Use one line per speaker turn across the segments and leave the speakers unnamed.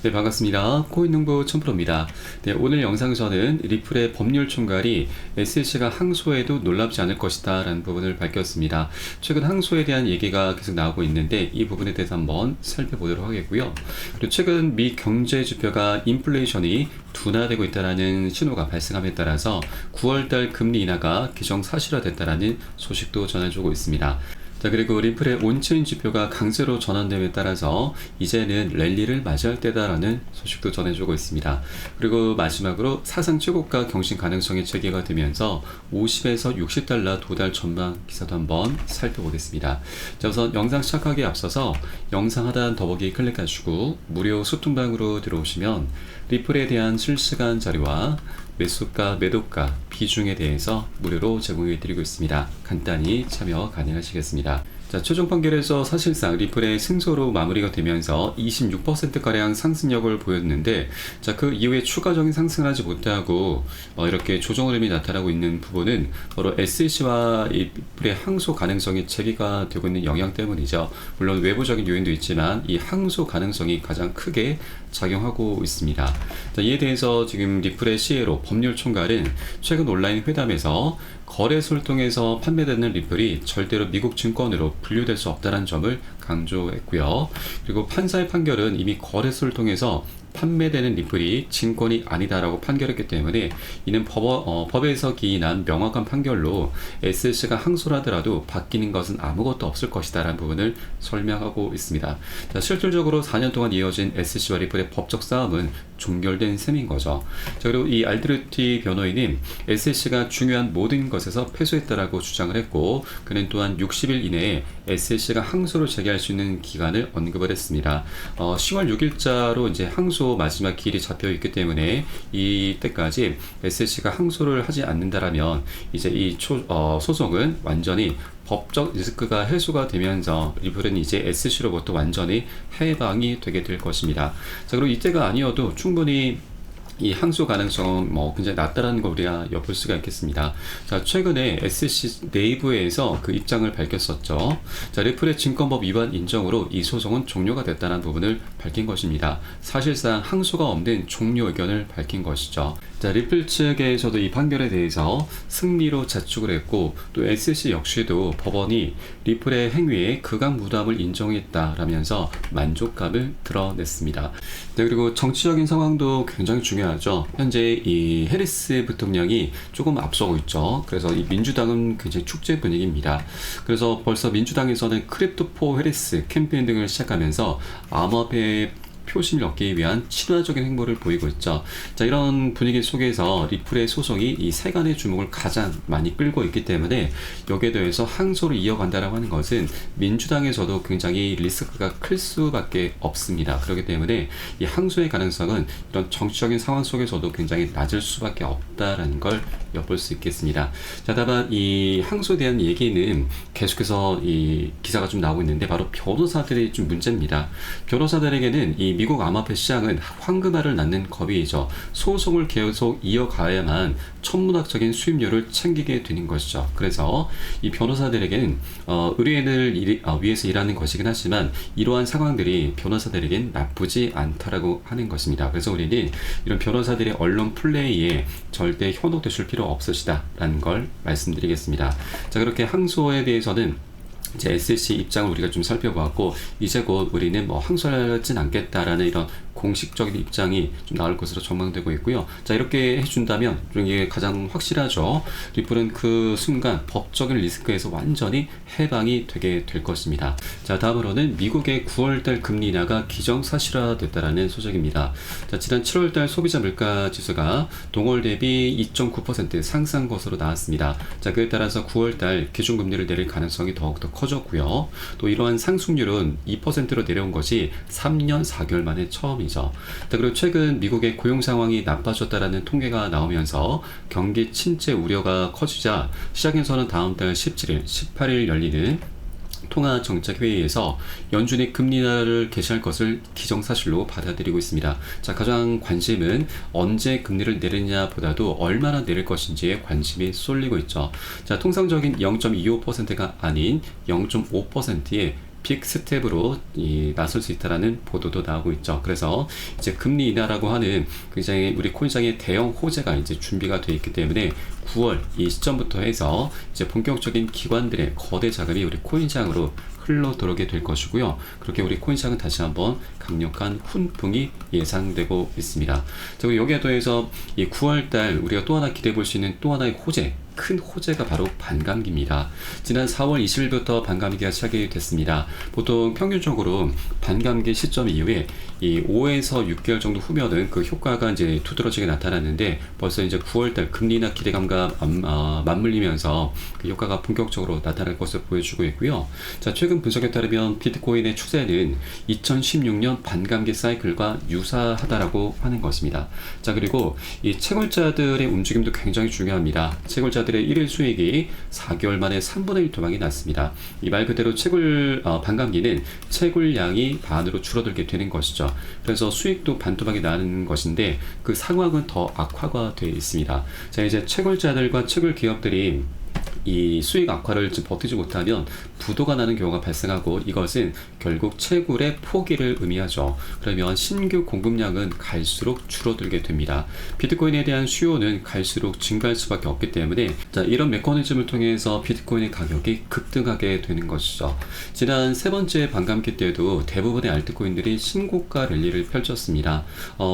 네, 반갑습니다. 코인농부 첨프로입니다. 네, 오늘 영상에서는 리플의 법률 총괄이 SEC가 항소해도 놀랍지 않을 것이다 라는 부분을 밝혔습니다. 최근 항소에 대한 얘기가 계속 나오고 있는데 이 부분에 대해서 한번 살펴보도록 하겠고요. 그리고 최근 미 경제 지표가 인플레이션이 둔화되고 있다는 신호가 발생함에 따라서 9월달 금리 인하가 기정사실화됐다는 소식도 전해주고 있습니다. 자, 그리고 리플의 온체인 지표가 강세로 전환됨에 따라서 이제는 랠리를 맞이할 때다라는 소식도 전해주고 있습니다. 그리고 마지막으로 사상 최고가 경신 가능성이 제기가 되면서 50에서 60달러 도달 전망 기사도 한번 살펴보겠습니다. 자, 우선 영상 시작하기에 앞서서 영상 하단 더보기 클릭하시고 무료 소통방으로 들어오시면 리플에 대한 실시간 자료와 매수가, 매도가, 비중에 대해서 무료로 제공해 드리고 있습니다. 간단히 참여 가능하시겠습니다. 자, 최종 판결에서 사실상 리플의 승소로 마무리가 되면서 26%가량 상승력을 보였는데, 자, 그 이후에 추가적인 상승을 하지 못하고 이렇게 조정 흐름이 나타나고 있는 부분은 바로 SEC와 리플의 항소 가능성이 제기가 되고 있는 영향 때문이죠. 물론 외부적인 요인도 있지만 이 항소 가능성이 가장 크게 작용하고 있습니다. 자, 이에 대해서 지금 리플의 CEO로 법률 총괄은 최근 온라인 회담에서 거래소를 통해서 판매되는 리플이 절대로 미국 증권으로 분류될 수 없다는 점을 강조했고요. 그리고 판사의 판결은 이미 거래소를 통해서 판매되는 리플이 증권이 아니다라고 판결했기 때문에 이는 법에서 기인한 명확한 판결로 SEC가 항소를 하더라도 바뀌는 것은 아무것도 없을 것이다 라는 부분을 설명하고 있습니다. 자, 실질적으로 4년 동안 이어진 SEC와 리플의 법적 싸움은 종결된 셈인 거죠. 자, 그리고 이 알드루티 변호인은 SEC가 중요한 모든 것에서 패소했다라고 주장을 했고, 그는 또한 60일 이내에 SEC가 항소를 제기할 수 있는 기간을 언급을 했습니다. 10월 6일자로 이제 항소 마지막 기일이 잡혀 있기 때문에 이때까지 SEC가 항소를 하지 않는다라면 이제 이 소송은 완전히 법적 리스크가 해소가 되면서 리플은 이제 SEC로부터 완전히 해방이 되게 될 것입니다. 자, 그리고 이때가 아니어도 충분히 이 항소 가능성은 굉장히 낮다라는 걸 우리가 엿볼 수가 있겠습니다. 자, 최근에 SEC 내부에서 그 입장을 밝혔었죠. 자, 리플의 증권법 위반 인정으로 이 소송은 종료가 됐다는 부분을 밝힌 것입니다. 사실상 항소가 없는 종료 의견을 밝힌 것이죠. 자, 리플 측에서도 이 판결에 대해서 승리로 자축을 했고, 또 SEC 역시도 법원이 리플의 행위에 극악무도함을 인정했다라면서 만족감을 드러냈습니다. 네, 그리고 정치적인 상황도 굉장히 중요하죠. 현재 이 해리스 부통령이 조금 앞서고 있죠. 그래서 이 민주당은 굉장히 축제 분위기입니다. 그래서 벌써 민주당에서는 크립토 포 해리스 캠페인 등을 시작하면서 암호화폐 표심을 얻기 위한 친화적인 행보를 보이고 있죠. 자, 이런 분위기 속에서 리플의 소송이 이 세간의 주목을 가장 많이 끌고 있기 때문에 여기에 대해서 항소를 이어간다라고 하는 것은 민주당에서도 굉장히 리스크가 클 수밖에 없습니다. 그렇기 때문에 이 항소의 가능성은 이런 정치적인 상황 속에서도 굉장히 낮을 수밖에 없다라는 걸 엿볼 수 있겠습니다. 자, 다만 이 항소에 대한 얘기는 계속해서 이 기사가 좀 나오고 있는데 바로 변호사들이 좀 문제입니다. 변호사들에게는 이 미국 암호화폐 시장은 황금알을 낳는 겁이죠. 소송을 계속 이어가야만 천문학적인 수입료를 챙기게 되는 것이죠. 그래서 이 변호사들에게는 의뢰인을 위해서 일하는 것이긴 하지만 이러한 상황들이 변호사들에겐 나쁘지 않다라고 하는 것입니다. 그래서 우리는 이런 변호사들의 언론 플레이에 절대 현혹되실 필요 없으시다라는 걸 말씀드리겠습니다. 자, 그렇게 항소에 대해서는 이제 SEC 입장을 우리가 좀 살펴보았고, 이제 곧 우리는 항소하진 않겠다라는 이런 공식적인 입장이 좀 나올 것으로 전망되고 있고요. 자, 이렇게 해준다면 이게 가장 확실하죠. 리플은 그 순간 법적인 리스크에서 완전히 해방이 되게 될 것입니다. 자, 다음으로는 미국의 9월달 금리 인하가 기정사실화됐다라는 소식입니다. 자, 지난 7월달 소비자 물가 지수가 동월 대비 2.9% 상승한 것으로 나왔습니다. 자, 그에 따라서 9월달 기준금리를 내릴 가능성이 더욱더 커졌고요. 또 이러한 상승률은 2%로 내려온 것이 3년 4개월 만에 처음이죠. 그리고 최근 미국의 고용 상황이 나빠졌다라는 통계가 나오면서 경기 침체 우려가 커지자 시장에서는 다음 달 17일, 18일 열리는 통화정책회의에서 연준이 금리 인하를 개시할 것을 기정사실로 받아들이고 있습니다. 자, 가장 관심은 언제 금리를 내리냐 보다도 얼마나 내릴 것인지에 관심이 쏠리고 있죠. 자, 통상적인 0.25%가 아닌 0.5%의 빅 스텝으로 나설 수 있다라는 보도도 나오고 있죠. 그래서 이제 금리 인하라고 하는 굉장히 우리 코인시장의 대형 호재가 이제 준비가 되어 있기 때문에 9월 이 시점부터 해서 이제 본격적인 기관들의 거대 자금이 우리 코인시장으로 흘러 들어오게 될 것이고요. 그렇게 우리 코인시장은 다시 한번 강력한 훈풍이 예상되고 있습니다. 자, 그리고 여기에 더해서 이 9월달 우리가 또 하나 기대해 볼 수 있는 또 하나의 호재, 큰 호재가 바로 반감기입니다. 지난 4월 20일부터 반감기가 시작이 됐습니다. 보통 평균적으로 반감기 시점 이후에 이 5에서 6개월 정도 후면은 그 효과가 이제 두드러지게 나타났는데 벌써 이제 9월달 금리나 기대감과 맞물리면서 그 효과가 본격적으로 나타날 것을 보여주고 있고요. 자, 최근 분석에 따르면 비트코인의 추세는 2016년 반감기 사이클과 유사하다라고 하는 것입니다. 자, 그리고 이 채굴자들의 움직임도 굉장히 중요합니다. 채굴자들의 1일 수익이 4개월 만에 3분의 1 토막이 났습니다. 이 말 그대로 반감기는 채굴량이 반으로 줄어들게 되는 것이죠. 그래서 수익도 반토막이 나는 것인데 그 상황은 더 악화가 되어 있습니다. 자, 이제 채굴자들과 채굴 기업들이 이 수익 악화를 버티지 못하면 부도가 나는 경우가 발생하고 이것은 결국 채굴의 포기를 의미하죠. 그러면 신규 공급량은 갈수록 줄어들게 됩니다. 비트코인에 대한 수요는 갈수록 증가할 수밖에 없기 때문에 자, 이런 메커니즘을 통해서 비트코인의 가격이 급등하게 되는 것이죠. 지난 세 번째 반감기 때도 대부분의 알트코인들이 신고가 랠리를 펼쳤습니다.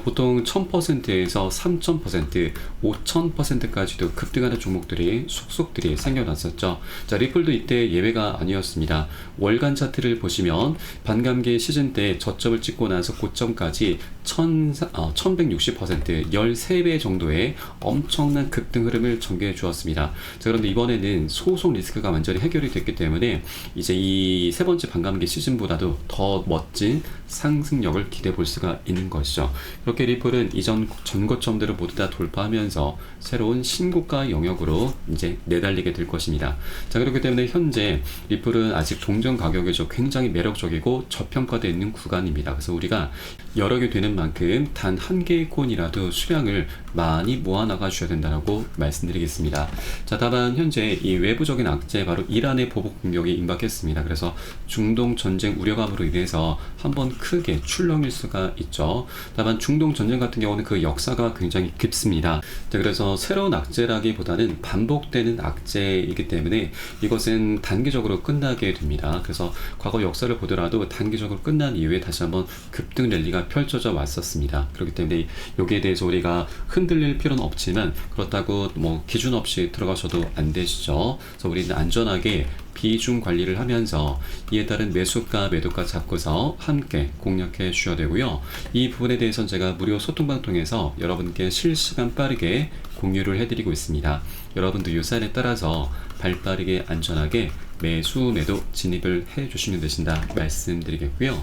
보통 1000%에서 3000%, 5000%까지도 급등하는 종목들이 속속들이 생겨났었죠. 자, 리플도 이때 예외가 아니었습니다. 월간 차트를 보시면 반감기 시즌 때 저점을 찍고 나서 고점까지 1160%, 13배 정도의 엄청난 급등 흐름을 전개해 주었습니다. 자, 그런데 이번에는 소송 리스크가 완전히 해결이 됐기 때문에 이제 이 세 번째 반감기 시즌보다도 더 멋진 상승력을 기대해 볼 수가 있는 것이죠. 그렇게 리플은 이전 전고점들을 모두 다 돌파하면서 새로운 신고가 영역으로 이제 내달리게 될 것입니다. 자, 그렇기 때문에 현재 리플은 아직 종전 가격이 굉장히 매력적이고 저평가되어 있는 구간입니다. 그래서 우리가 여러 개 되는 만큼 단 한 개의 코인이라도 수량을 많이 모아나가 주셔야 된다고 말씀드리겠습니다. 자, 다만 현재 이 외부적인 악재, 바로 이란의 보복 공격이 임박했습니다. 그래서 중동 전쟁 우려감으로 인해서 한번 크게 출렁일 수가 있죠. 다만 중동 전쟁 같은 경우는 그 역사가 굉장히 깊습니다. 자, 그래서 새로운 악재라기보다는 반복되는 악재이기 때문에 이것은 단기적으로 끝나게 됩니다. 그래서 과거 역사를 보더라도 단기적으로 끝난 이후에 다시 한번 급등 랠리가 펼쳐져 왔었습니다. 그렇기 때문에 여기에 대해서 우리가 흔들릴 필요는 없지만 그렇다고 뭐 기준 없이 들어가셔도 안 되시죠. 그래서 우리는 안전하게 비중 관리를 하면서 이에 따른 매수가 매도가 잡고서 함께 공략해 주셔야 되고요. 이 부분에 대해서는 제가 무료 소통방 통해서 여러분께 실시간 빠르게 공유를 해드리고 있습니다. 여러분도 이 사연에 따라서 발빠르게 안전하게 매수 매도 진입을 해 주시면 되신다 말씀드리겠고요.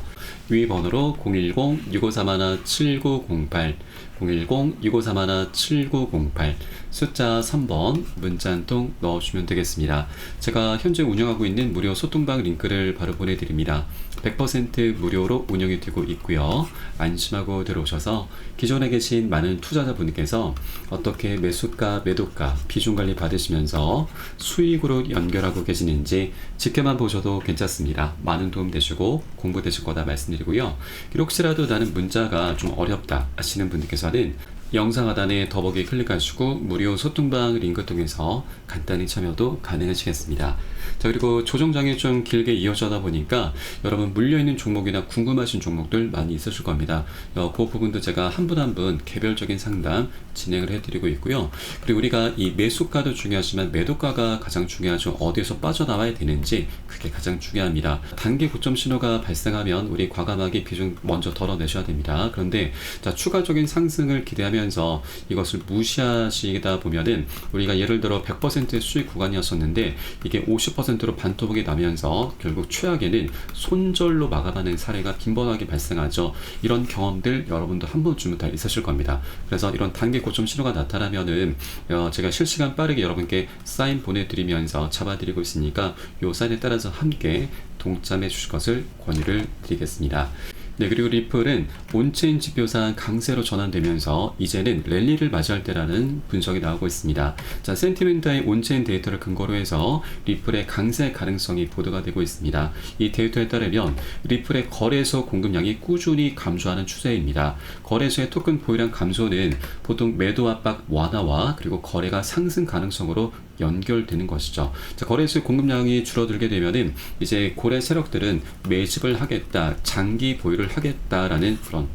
위 번호로 010-6531-7908 010-6531-7908 숫자 3번 문자 한 통 넣어주시면 되겠습니다. 제가 현재 운영하고 있는 무료 소통방 링크를 바로 보내드립니다. 100% 무료로 운영이 되고 있고요. 안심하고 들어오셔서 기존에 계신 많은 투자자분께서 어떻게 매수가, 매도가, 비중 관리 받으시면서 수익으로 연결하고 계시는지 지켜만 보셔도 괜찮습니다. 많은 도움 되시고 공부 되실 거다 말씀드리고요. 혹시라도 나는 문자가 좀 어렵다 하시는 분들께서는 영상 하단에 더보기 클릭하시고 무료 소통방 링크 통해서 간단히 참여도 가능하시겠습니다. 자, 그리고 조정장이 좀 길게 이어져다 보니까 여러분 물려있는 종목이나 궁금하신 종목들 많이 있으실 겁니다. 그 부분도 제가 한 분 한 분 개별적인 상담 진행을 해드리고 있고요. 그리고 우리가 이 매수가도 중요하지만 매도가가 가장 중요하죠. 어디에서 빠져나와야 되는지 그게 가장 중요합니다. 단기 고점 신호가 발생하면 우리 과감하게 비중 먼저 덜어내셔야 됩니다. 그런데 자, 추가적인 상승을 기대하면서 이것을 무시하시다 보면은 우리가 예를 들어 100% 수익 구간이었었는데 이게 50%로 반토막이 나면서 결국 최악에는 손절로 마감하는 사례가 빈번하게 발생하죠. 이런 경험들 여러분도 한 번쯤은 다 있으실 겁니다. 그래서 이런 단기 고점 신호가 나타나면은 제가 실시간 빠르게 여러분께 사인 보내드리면서 잡아드리고 있으니까 이 사인에 따라서 함께 동참해 주실 것을 권유를 드리겠습니다. 네, 그리고 리플은 온체인 지표상 강세로 전환되면서 이제는 랠리를 맞이할 때라는 분석이 나오고 있습니다. 자, 센티멘트의 온체인 데이터를 근거로 해서 리플의 강세 가능성이 보도가 되고 있습니다. 이 데이터에 따르면 리플의 거래소 공급량이 꾸준히 감소하는 추세입니다. 거래소의 토큰 보유량 감소는 보통 매도 압박 완화와 그리고 거래가 상승 가능성으로 연결되는 것이죠. 자, 거래소의 공급량이 줄어들게 되면은 이제 고래 세력들은 매집을 하겠다, 장기 보유를 하겠다라는 그런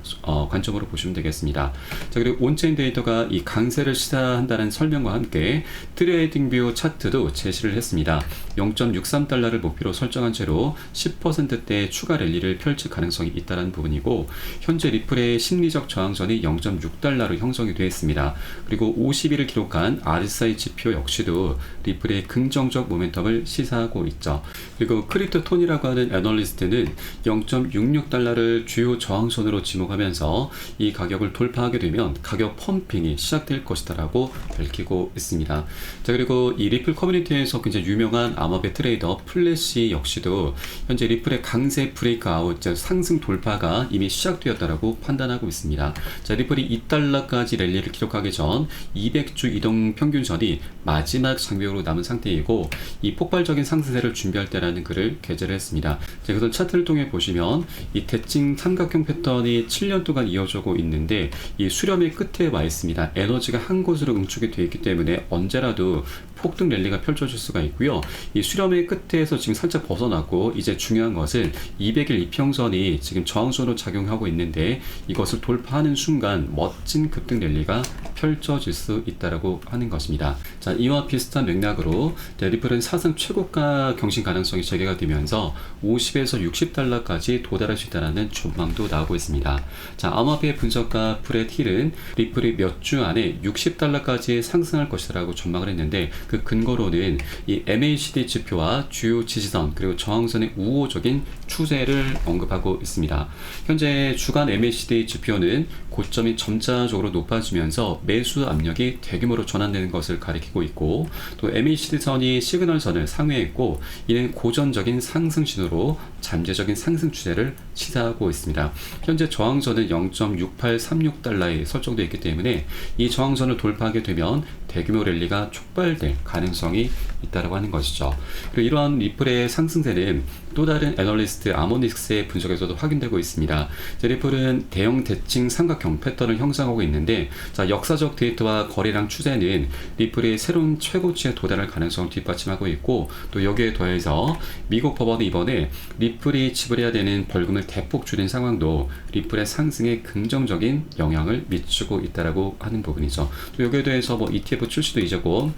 관점으로 보시면 되겠습니다. 자, 그리고 온체인 데이터가 이 강세를 시사한다는 설명과 함께 트레이딩뷰 차트도 제시를 했습니다. 0.63달러를 목표로 설정한 채로 10%대 추가 랠리를 펼칠 가능성이 있다는 부분이고, 현재 리플의 심리적 저항선이 0.6달러로 형성이 되어 있습니다. 그리고 50일을 기록한 RSI 지표 역시도 리플의 긍정적 모멘텀을 시사하고 있죠. 그리고 크립토톤이라고 하는 애널리스트는 0.66달러를 주요 저항선으로 지목하면서 이 가격을 돌파하게 되면 가격 펌핑이 시작될 것이다라고 밝히고 있습니다. 자, 그리고 이 리플 커뮤니티에서 굉장히 유명한 암호화폐 트레이더 플래시 역시도 현재 리플의 강세 브레이크아웃, 즉 상승 돌파가 이미 시작되었다라고 판단하고 있습니다. 자, 리플이 2달러까지 랠리를 기록하기 전 200주 이동 평균선이 마지막 장벽으로 남은 상태이고, 이 폭발적인 상승세를 준비할 때라는 글을 게재를 했습니다. 자, 그래서 차트를 통해 보시면 이 대칭 삼각형 패턴이 7년 동안 이어지고 있는데 이 수렴의 끝에 와 있습니다. 에너지가 한 곳으로 응축이 되어 있기 때문에 언제라도 폭등 랠리가 펼쳐질 수가 있고요. 이 수렴의 끝에서 지금 살짝 벗어나고, 이제 중요한 것은 200일 이평선이 지금 저항선으로 작용하고 있는데 이것을 돌파하는 순간 멋진 급등 랠리가 펼쳐질 수 있다라고 하는 것입니다. 자, 이와 비슷한 맥락으로 리플은 사상 최고가 경신 가능성이 재개가 되면서 50에서 60달러까지 도달할 수 있다는 전망도 나오고 있습니다. 자, 암호화폐 분석가 브렛 힐은 리플이 몇 주 안에 60달러까지 상승할 것이라고 전망을 했는데, 그 근거로는 이 MACD 지표와 주요 지지선 그리고 저항선의 우호적인 추세를 언급하고 있습니다. 현재 주간 MACD 지표는 고점이 점차적으로 높아지면서 매수 압력이 대규모로 전환되는 것을 가리키고 있고, 또 MACD선이 시그널선을 상회했고, 이는 고전적인 상승 신호로 잠재적인 상승 추세를 시사하고 있습니다. 현재 저항선은 0.6836달러에 설정되어 있기 때문에 이 저항선을 돌파하게 되면 대규모 랠리가 촉발될 가능성이 있다고 하는 것이죠. 그리고 이러한 리플의 상승세는 또 다른 애널리스트 아모닉스의 분석에서도 확인되고 있습니다. 리플은 대형 대칭 삼각형 패턴을 형성하고 있는데, 자, 역사적 데이터와 거래량 추세는 리플의 새로운 최고치에 도달할 가능성을 뒷받침하고 있고, 또 여기에 더해서 미국 법원이 이번에 리플이 지불해야 되는 벌금을 대폭 줄인 상황도 리플의 상승에 긍정적인 영향을 미치고 있다고 하는 부분이죠. 또 여기에 대해서 ETF 출시도 이제 곧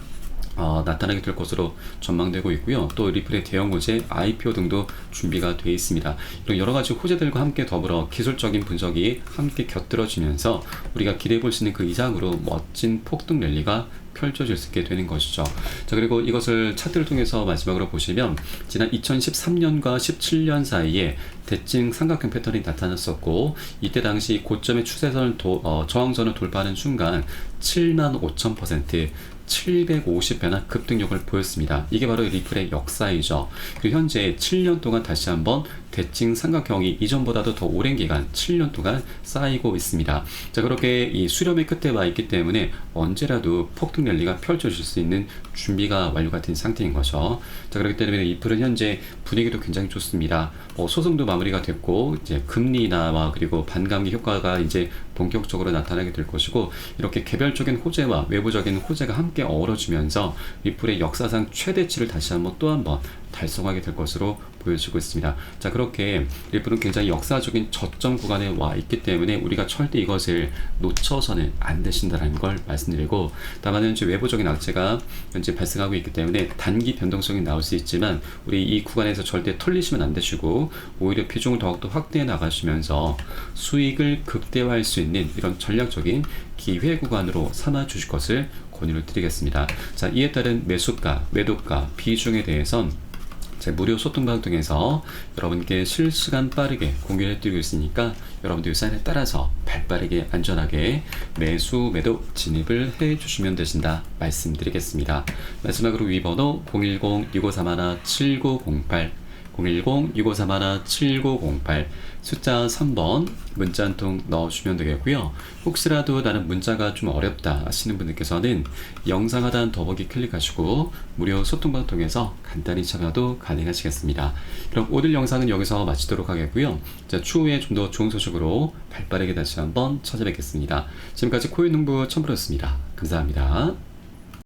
나타나게 될 것으로 전망되고 있고요. 또 리플의 대형 호재, IPO 등도 준비가 되어 있습니다. 이런 여러 가지 호재들과 함께 더불어 기술적인 분석이 함께 곁들여지면서 우리가 기대해 볼 수 있는 그 이상으로 멋진 폭등 랠리가 펼쳐질 수 있게 되는 것이죠. 자, 그리고 이것을 차트를 통해서 마지막으로 보시면 지난 2013년과 17년 사이에 대칭 삼각형 패턴이 나타났었고, 이때 당시 고점의 추세선을 저항선을 돌파하는 순간 75,000%, 750배나 급등력을 보였습니다. 이게 바로 리플의 역사이죠. 그리고 현재 7년 동안 다시 한번 대칭 삼각형이 이전보다도 더 오랜 기간 7년 동안 쌓이고 있습니다. 자, 그렇게 이 수렴의 끝에 와 있기 때문에 언제라도 폭등 랠리가 펼쳐질 수 있는 준비가 완료가 된 상태인 거죠. 자, 그렇기 때문에 리플은 현재 분위기도 굉장히 좋습니다. 소송도 마무리가 됐고, 이제 금리 인하와 그리고 반감기 효과가 이제 본격적으로 나타나게 될 것이고, 이렇게 개별적인 호재와 외부적인 호재가 함께 어우러지면서 리플의 역사상 최대치를 다시 한번 또 한번 달성하게 될 것으로 보여지고 있습니다. 자, 그렇게 리플은 굉장히 역사적인 저점 구간에 와 있기 때문에 우리가 절대 이것을 놓쳐서는 안 되신다는 걸 말씀드리고, 다만 현재 외부적인 악재가 현재 발생하고 있기 때문에 단기 변동성이 나올 수 있지만 우리 이 구간에서 절대 털리시면 안 되시고, 오히려 비중을 더욱더 확대해 나가시면서 수익을 극대화할 수 있는 이런 전략적인 기회 구간으로 삼아 주실 것을 권유를 드리겠습니다. 자, 이에 따른 매수가, 매도가, 비중에 대해선 제 무료 소통방 통해서 여러분께 실시간 빠르게 공유를 해드리고 있으니까 여러분들 이 사인에 따라서 발빠르게 안전하게 매수, 매도 진입을 해주시면 되신다 말씀드리겠습니다. 마지막으로 위번호 010-6531-7908 010-6531-7908 숫자 3번 문자 한 통 넣어주시면 되겠고요. 혹시라도 나는 문자가 좀 어렵다 하시는 분들께서는 영상 하단 더보기 클릭하시고 무료 소통방 통해서 간단히 참여도 가능하시겠습니다. 그럼 오늘 영상은 여기서 마치도록 하겠고요. 자, 추후에 좀 더 좋은 소식으로 발빠르게 다시 한번 찾아뵙겠습니다. 지금까지 코인 농부 첨부였습니다. 감사합니다.